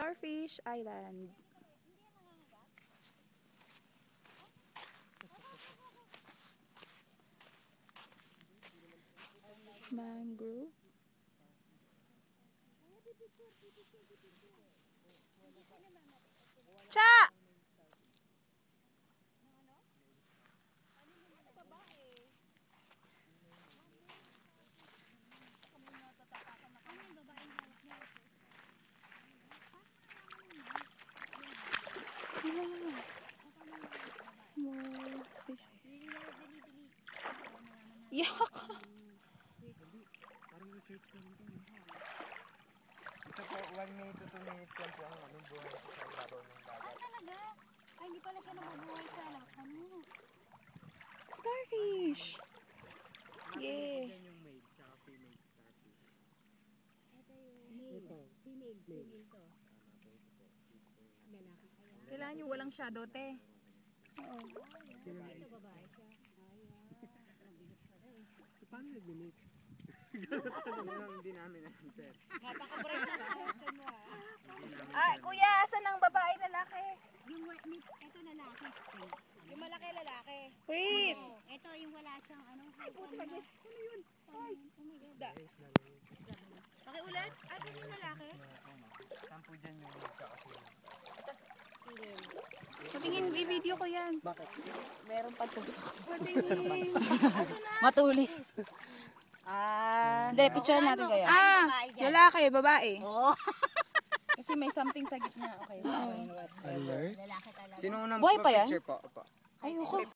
Starfish Island. Mangrove. Cha! Small fishes. Yak! Parang research lang ito. Ito po, 1 minute to 2 minutes lang po ang buhay sa ibabaw ng dagat. Talaga? Ay, hindi pala siya nabubuhay sa ano. Starfish! Yeah! Yan yung male, tsaka female starfish. Ito yung male. Female to. Lalaki. Kailangan nyo walang shadow, te. Oo. Ito babae siya. So, paano nag-mate? Hindi namin alam, sir. Napaka-bright na question mo ah. Ah, kuya, asan ang babae lalaki? Ito lalaki. Yung malaki lalaki. Wait! Oh, ito yung wala siyang ano. Ay, puti ka dyan. Ano yun? Ay, isda. Pakiulit? Asan yung lalaki? Saan po dyan yung magkakasunod? Patingin, i-video ko yan. Bakit? Meron pa tusok. Patingin. Matulis. Hindi, picture natin kayo. Lalaki, babae. Oo. Kasi may something sa gitna. Okay. Alert? Lalaki talaga. Sino unang Buhay pa yan? picture po? Opo. Ayoko.